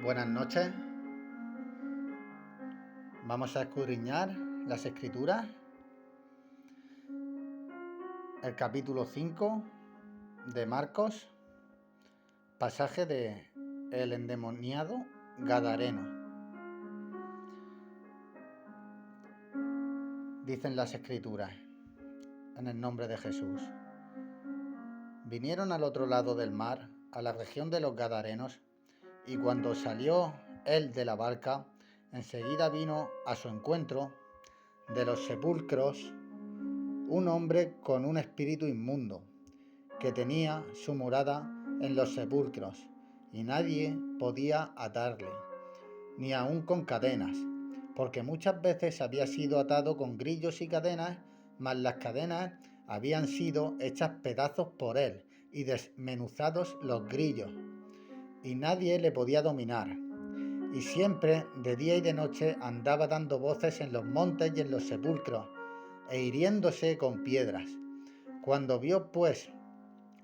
Buenas noches. Vamos a escudriñar las Escrituras, el capítulo 5 de Marcos, pasaje de el endemoniado Gadareno. Dicen las Escrituras, en el nombre de Jesús. Vinieron al otro lado del mar, a la región de los Gadarenos, y cuando salió él de la barca, enseguida vino a su encuentro de los sepulcros un hombre con un espíritu inmundo, que tenía su morada en los sepulcros, y nadie podía atarle, ni aun con cadenas, porque muchas veces había sido atado con grillos y cadenas, mas las cadenas habían sido hechas pedazos por él, y desmenuzados los grillos, y nadie le podía dominar. Y siempre, de día y de noche, andaba dando voces en los montes y en los sepulcros, e hiriéndose con piedras. Cuando vio, pues,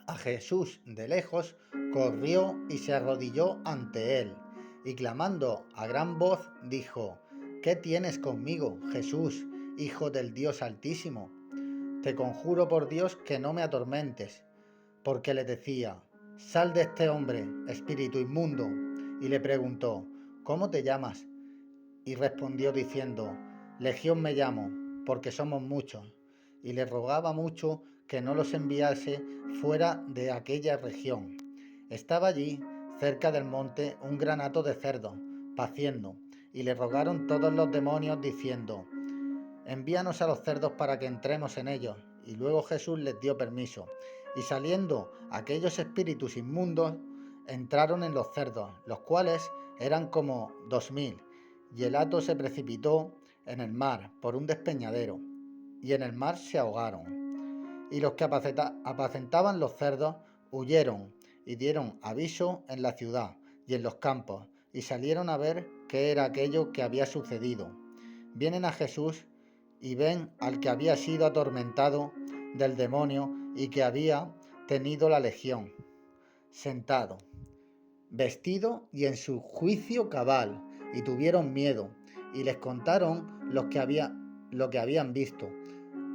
a Jesús de lejos, corrió y se arrodilló ante él, y clamando a gran voz, dijo: ¿Qué tienes conmigo, Jesús, Hijo del Dios Altísimo? Te conjuro por Dios que no me atormentes. Porque le decía: Sal de este hombre, espíritu inmundo. Y le preguntó: ¿Cómo te llamas? Y respondió diciendo: Legión me llamo, porque somos muchos. Y le rogaba mucho que no los enviase fuera de aquella región. Estaba allí, cerca del monte, un gran hato de cerdos, paciendo, y le rogaron todos los demonios, diciendo: Envíanos a los cerdos para que entremos en ellos. Y luego Jesús les dio permiso. Y saliendo aquellos espíritus inmundos, entraron en los cerdos, los cuales eran como 2000. Y el hato se precipitó en el mar por un despeñadero, y en el mar se ahogaron. Y los que apacentaban los cerdos huyeron y dieron aviso en la ciudad y en los campos, y salieron a ver qué era aquello que había sucedido. Vienen a Jesús y ven al que había sido atormentado del demonio y que había tenido la legión, sentado, vestido y en su juicio cabal, y tuvieron miedo, y les contaron lo que habían visto,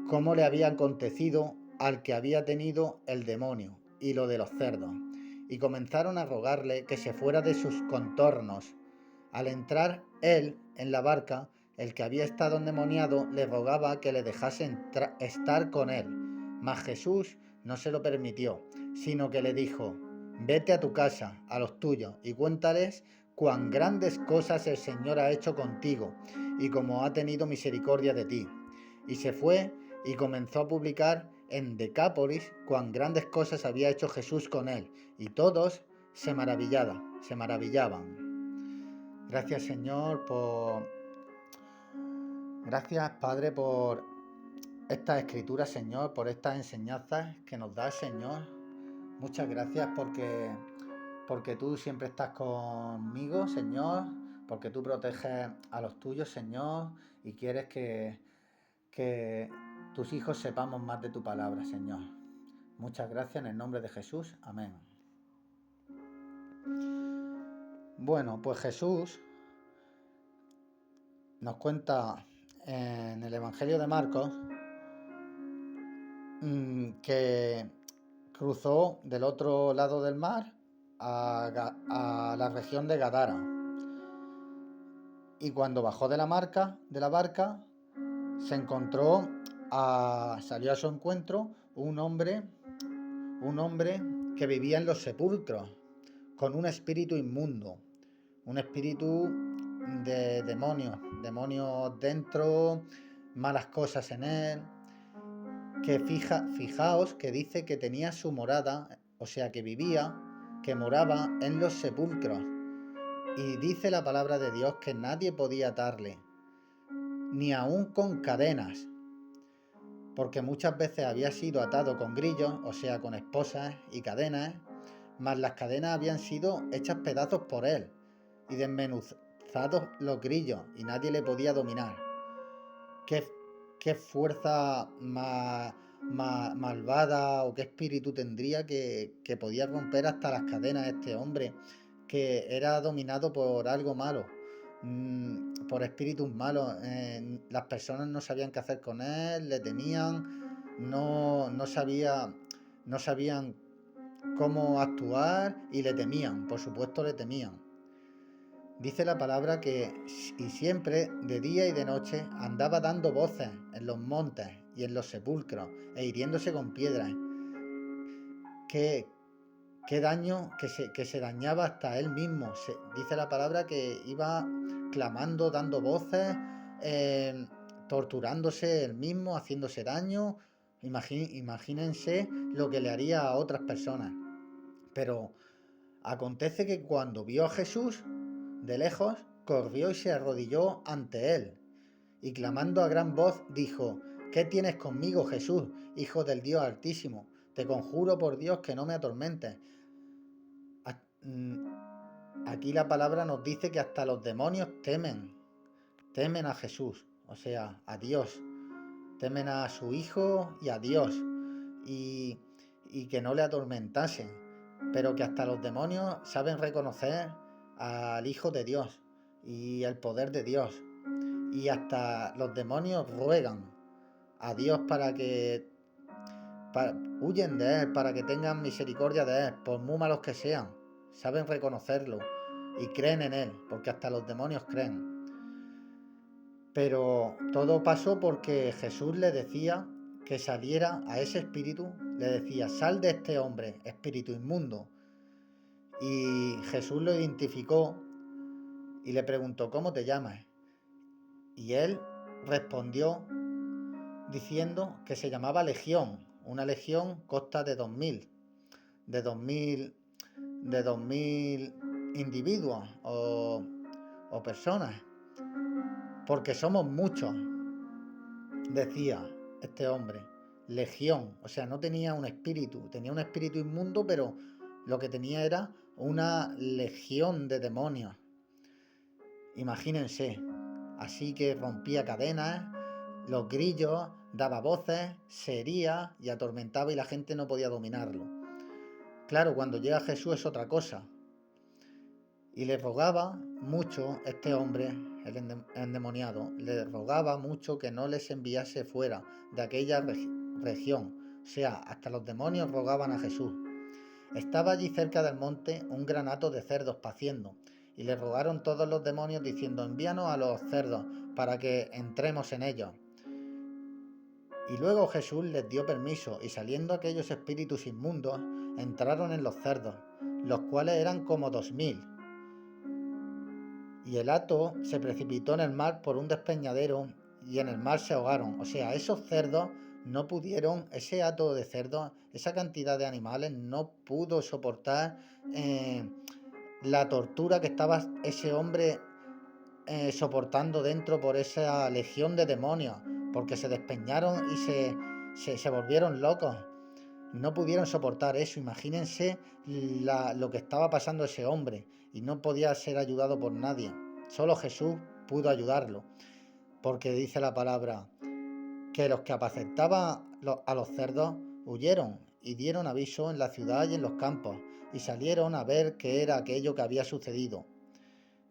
cómo le había acontecido al que había tenido el demonio y lo de los cerdos, y comenzaron a rogarle que se fuera de sus contornos. Al entrar él en la barca, el que había estado endemoniado le rogaba que le dejase estar con él, mas Jesús no se lo permitió, sino que le dijo: Vete a tu casa, a los tuyos, y cuéntales cuán grandes cosas el Señor ha hecho contigo, y cómo ha tenido misericordia de ti. Y se fue y comenzó a publicar en Decápolis cuán grandes cosas había hecho Jesús con él, y todos se maravillaban. Gracias, Señor, Gracias, Padre, por estas escrituras, Señor, por estas enseñanzas que nos das, Señor. Muchas gracias porque tú siempre estás conmigo, Señor, porque tú proteges a los tuyos, Señor, y quieres que tus hijos sepamos más de tu palabra, Señor. Muchas gracias en el nombre de Jesús. Amén. Bueno, pues Jesús nos cuenta en el Evangelio de Marcos que cruzó del otro lado del mar a la región de Gadara. Y cuando bajó de la barca, se encontró, salió a su encuentro un hombre que vivía en los sepulcros, con un espíritu inmundo, un espíritu de demonios dentro, malas cosas en él, que fijaos que dice que tenía su morada, o sea que moraba en los sepulcros. Y dice la palabra de Dios que nadie podía atarle, ni aun con cadenas, porque muchas veces había sido atado con grillos, o sea con esposas y cadenas, mas las cadenas habían sido hechas pedazos por él, y desmenuzados los grillos, y nadie le podía dominar. ¿Qué fuerza malvada o qué espíritu tendría que podía romper hasta las cadenas de este hombre que era dominado por algo malo, por espíritus malos. Las personas no sabían qué hacer con él, le temían, no sabían cómo actuar y le temían, por supuesto le temían. Dice la palabra que y siempre, de día y de noche, andaba dando voces en los montes y en los sepulcros e hiriéndose con piedras. Qué daño, que se dañaba hasta él mismo. Dice la palabra que iba clamando, dando voces, torturándose él mismo, haciéndose daño. Imagínense lo que le haría a otras personas. Pero acontece que cuando vio a Jesús de lejos, corrió y se arrodilló ante él, y clamando a gran voz dijo: ¿Qué tienes conmigo, Jesús, Hijo del Dios Altísimo? Te conjuro por Dios que no me atormentes. Aquí la palabra nos dice que hasta los demonios temen a Jesús, o sea, a Dios, temen a su Hijo y a Dios, y que no le atormentasen, pero que hasta los demonios saben reconocer al Hijo de Dios y el poder de Dios, y hasta los demonios ruegan a Dios huyen de él, para que tengan misericordia de él, por muy malos que sean. Saben reconocerlo y creen en él, porque hasta los demonios creen. Pero todo pasó porque Jesús le decía que saliera a ese espíritu, le decía: sal de este hombre, espíritu inmundo. Y Jesús lo identificó y le preguntó: ¿cómo te llamas? Y él respondió diciendo que se llamaba Legión. Una legión consta de 2000 individuos o personas, porque somos muchos, decía este hombre. Legión, o sea, no tenía un espíritu, tenía un espíritu inmundo, pero lo que tenía era una legión de demonios. Imagínense. Así que rompía cadenas, los grillos, daba voces, se hería y atormentaba, y la gente no podía dominarlo. Claro, cuando llega Jesús es otra cosa. Y le rogaba mucho este hombre, el endemoniado, le rogaba mucho que no les enviase fuera de aquella región. O sea, hasta los demonios rogaban a Jesús. Estaba allí cerca del monte un gran hato de cerdos paciendo, y le rogaron todos los demonios diciendo: envíanos a los cerdos para que entremos en ellos. Y luego Jesús les dio permiso, y saliendo aquellos espíritus inmundos, entraron en los cerdos, los cuales eran como 2000. Y el hato se precipitó en el mar por un despeñadero, y en el mar se ahogaron. O sea, esos cerdos no pudieron, ese hato de cerdos, esa cantidad de animales no pudo soportar la tortura que estaba ese hombre soportando dentro por esa legión de demonios, porque se despeñaron y se volvieron locos. No pudieron soportar eso. Imagínense lo que estaba pasando ese hombre, y no podía ser ayudado por nadie. Solo Jesús pudo ayudarlo, porque dice la palabra que los que apacentaban a los cerdos huyeron y dieron aviso en la ciudad y en los campos, y salieron a ver qué era aquello que había sucedido.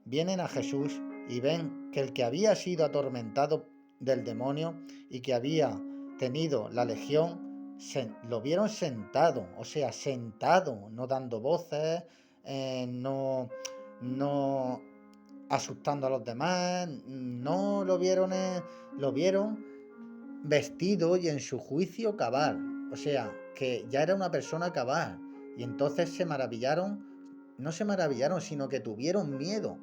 Vienen a Jesús y ven que el que había sido atormentado del demonio y que había tenido la legión, lo vieron sentado, o sea, sentado, no dando voces, no asustando a los demás, no lo vieron vestido y en su juicio cabal, o sea, que ya era una persona cabal. Y entonces no se maravillaron, sino que tuvieron miedo.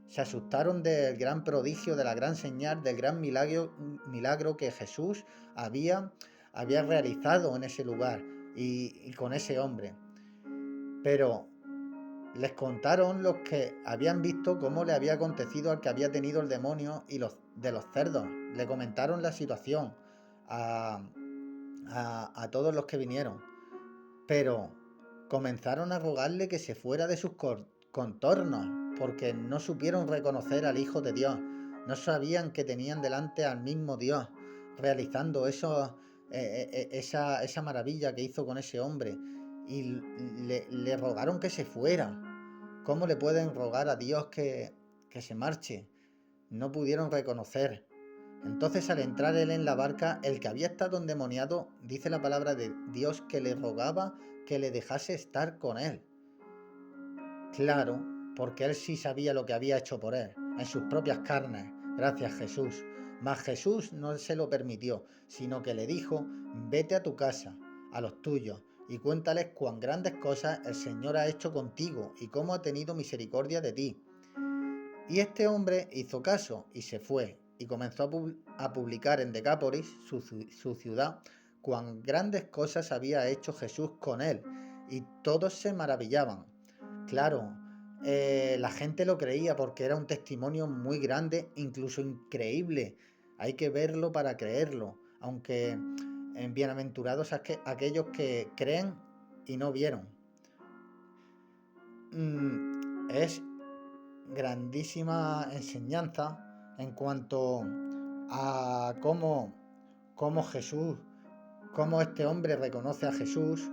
Se asustaron del gran prodigio, de la gran señal, del gran milagro que Jesús había realizado en ese lugar y con ese hombre. Pero les contaron los que habían visto cómo le había acontecido al que había tenido el demonio y de los cerdos. Le comentaron la situación a todos los que vinieron. Pero comenzaron a rogarle que se fuera de sus contornos, porque no supieron reconocer al Hijo de Dios. No sabían que tenían delante al mismo Dios, realizando esa maravilla que hizo con ese hombre. Y le rogaron que se fuera, ¿Cómo le pueden rogar a Dios que se marche? No pudieron reconocer. Entonces, al entrar él en la barca, el que había estado endemoniado, dice la palabra de Dios que le rogaba que le dejase estar con él. Claro, porque él sí sabía lo que había hecho por él, en sus propias carnes, gracias Jesús. Mas Jesús no se lo permitió, sino que le dijo: vete a tu casa, a los tuyos, y cuéntales cuán grandes cosas el Señor ha hecho contigo y cómo ha tenido misericordia de ti. Y este hombre hizo caso y se fue, y comenzó a publicar en Decápolis, su ciudad, cuán grandes cosas había hecho Jesús con él, y todos se maravillaban. Claro, la gente lo creía porque era un testimonio muy grande, incluso increíble. Hay que verlo para creerlo, aunque bienaventurados aquellos que creen y no vieron. Es grandísima enseñanza en cuanto a cómo Jesús, cómo este hombre reconoce a Jesús,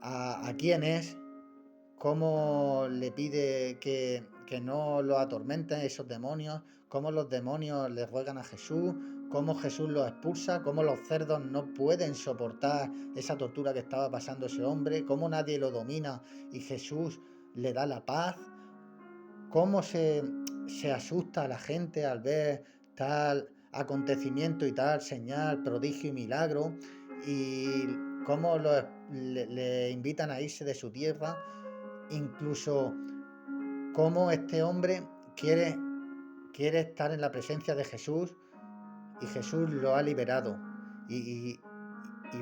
a quién es, cómo le pide que no lo atormenten esos demonios, cómo los demonios le ruegan a Jesús, cómo Jesús los expulsa, cómo los cerdos no pueden soportar esa tortura que estaba pasando ese hombre, cómo nadie lo domina y Jesús le da la paz, cómo se asusta a la gente al ver tal acontecimiento y tal señal, prodigio y milagro, y cómo le invitan a irse de su tierra, incluso cómo este hombre quiere estar en la presencia de Jesús y Jesús lo ha liberado y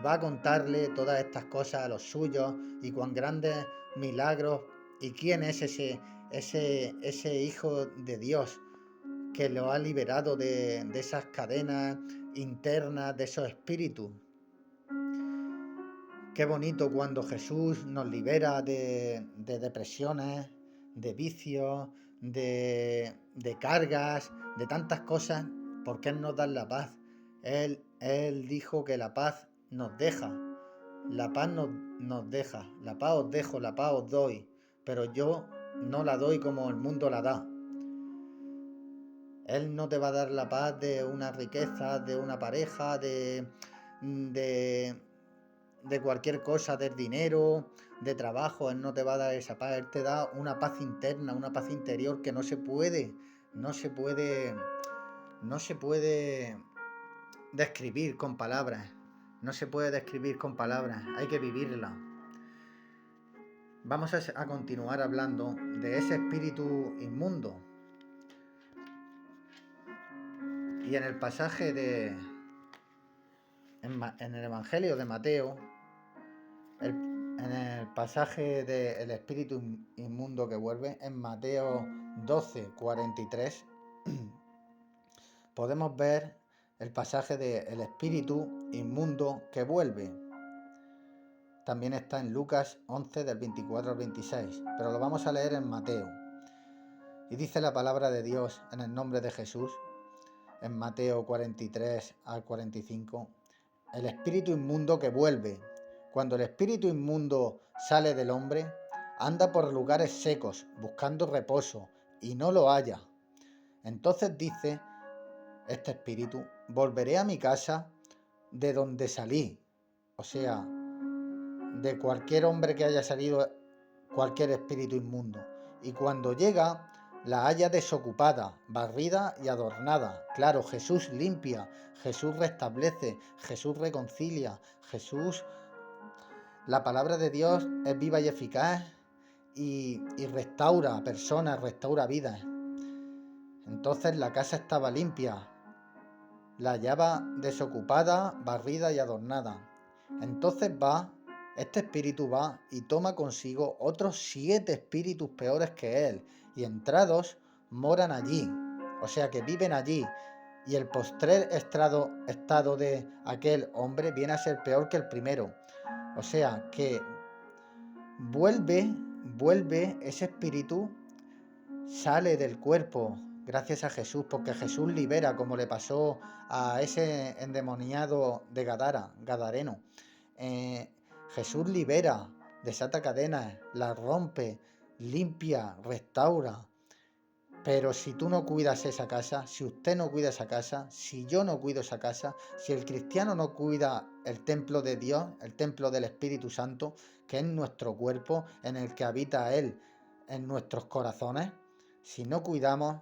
va a contarle todas estas cosas a los suyos y cuán grandes milagros y quién es ese Hijo de Dios que lo ha liberado de esas cadenas internas, de esos espíritus. Qué bonito cuando Jesús nos libera de depresiones, de vicios, de cargas, de tantas cosas, porque Él nos da la paz. Él dijo que la paz nos deja, la paz nos deja, la paz os dejo, la paz os doy, pero yo no la doy como el mundo la da. Él no te va a dar la paz de una riqueza, de una pareja, de cualquier cosa, del dinero, de trabajo. Él no te va a dar esa paz. Él te da una paz interna, una paz interior que no se puede describir con palabras. No se puede describir con palabras, hay que vivirla. Vamos a continuar hablando de ese espíritu inmundo. Y en el pasaje en el Evangelio de Mateo, en el pasaje del espíritu inmundo que vuelve, en Mateo 12:43, podemos ver el pasaje del espíritu inmundo que vuelve. También está en Lucas 11, del 24 al 26, pero lo vamos a leer en Mateo. Y dice la palabra de Dios en el nombre de Jesús, en Mateo 43 al 45, el espíritu inmundo que vuelve. Cuando el espíritu inmundo sale del hombre, anda por lugares secos, buscando reposo, y no lo halla. Entonces dice este espíritu: volveré a mi casa de donde salí. O sea, de cualquier hombre que haya salido cualquier espíritu inmundo. Y cuando llega, la halla desocupada, barrida y adornada. Claro, Jesús limpia, Jesús restablece, Jesús reconcilia, Jesús... La palabra de Dios es viva y eficaz y restaura personas, restaura vidas. Entonces la casa estaba limpia, la hallaba desocupada, barrida y adornada. Entonces este espíritu va y toma consigo otros 7 espíritus peores que él, y entrados moran allí, o sea que viven allí, y el postrer estado de aquel hombre viene a ser peor que el primero. O sea que vuelve ese espíritu, sale del cuerpo, gracias a Jesús, porque Jesús libera, como le pasó a ese endemoniado de Gadareno. Jesús libera, desata cadenas, las rompe, limpia, restaura. Pero si tú no cuidas esa casa, si usted no cuida esa casa, si yo no cuido esa casa, si el cristiano no cuida el templo de Dios, el templo del Espíritu Santo, que es nuestro cuerpo, en el que habita Él, en nuestros corazones, si no cuidamos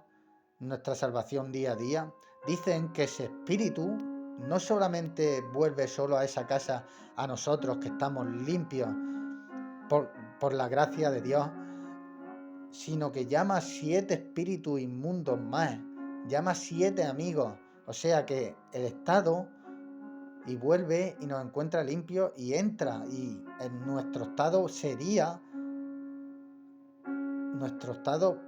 nuestra salvación día a día, dicen que ese espíritu no solamente vuelve solo a esa casa, a nosotros que estamos limpios por la gracia de Dios, sino que llama 7 espíritus inmundos más, llama 7 amigos, o sea que el estado y vuelve y nos encuentra limpios y entra, y en nuestro estado sería, nuestro estado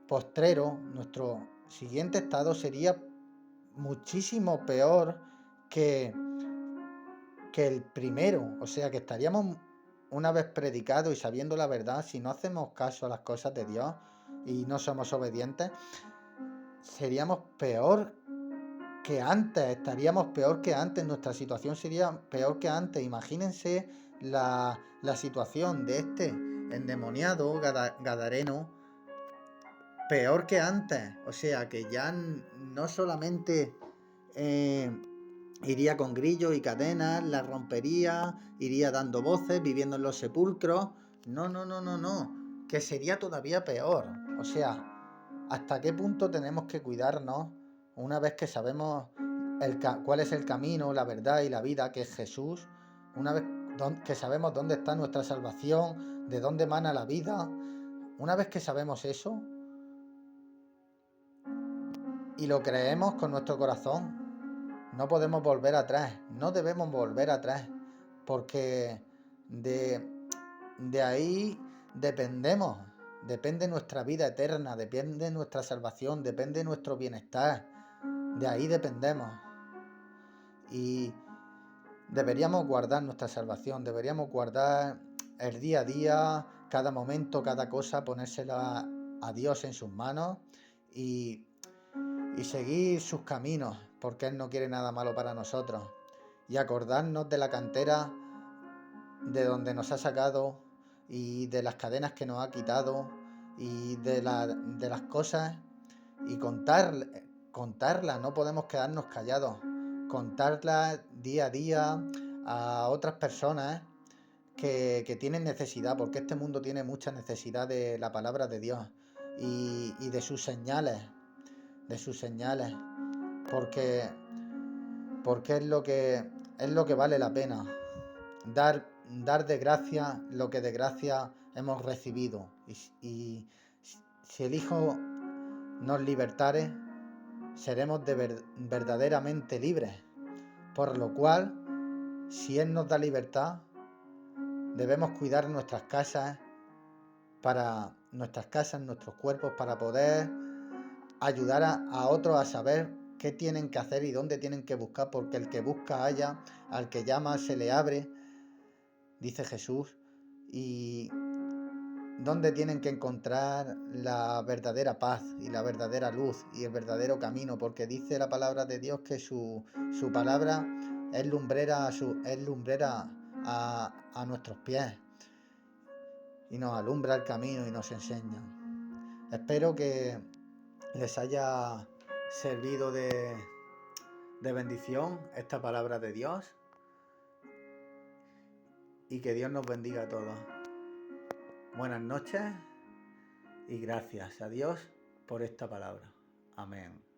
postrero, nuestro siguiente estado sería muchísimo peor que, que el primero, o sea que estaríamos, una vez predicado y sabiendo la verdad, si no hacemos caso a las cosas de Dios y no somos obedientes, seríamos peor que antes, estaríamos peor que antes, nuestra situación sería peor que antes. Imagínense la situación de este endemoniado gadareno, peor que antes. O sea que ya no solamente iría con grillos y cadenas, las rompería, iría dando voces, viviendo en los sepulcros. No, que sería todavía peor. O sea, ¿hasta qué punto tenemos que cuidarnos una vez que sabemos cuál es el camino, la verdad y la vida, que es Jesús? Una vez que sabemos dónde está nuestra salvación, de dónde emana la vida, una vez que sabemos eso y lo creemos con nuestro corazón, no podemos volver atrás, no debemos volver atrás, porque de ahí dependemos, depende nuestra vida eterna, depende nuestra salvación, depende nuestro bienestar, de ahí dependemos. Y deberíamos guardar nuestra salvación, deberíamos guardar el día a día, cada momento, cada cosa, ponérsela a Dios en sus manos y seguir sus caminos, porque Él no quiere nada malo para nosotros. Y acordarnos de la cantera de donde nos ha sacado y de las cadenas que nos ha quitado y de las cosas, y contarlas, no podemos quedarnos callados, contarlas día a día a otras personas que tienen necesidad, porque este mundo tiene mucha necesidad de la palabra de Dios y de sus señales, porque es lo que vale la pena, dar de gracia lo que de gracia hemos recibido, y si el Hijo nos libertare, seremos verdaderamente libres, por lo cual, si Él nos da libertad, debemos cuidar nuestras casas, nuestros cuerpos, para poder ayudar a otros a saber qué tienen que hacer y dónde tienen que buscar, porque el que busca halla, al que llama se le abre, dice Jesús, y dónde tienen que encontrar la verdadera paz y la verdadera luz y el verdadero camino, porque dice la palabra de Dios que su palabra es lumbrera, a nuestros pies, y nos alumbra el camino y nos enseña. Espero que les haya servido de bendición esta palabra de Dios, y que Dios nos bendiga a todos. Buenas noches y gracias a Dios por esta palabra. Amén.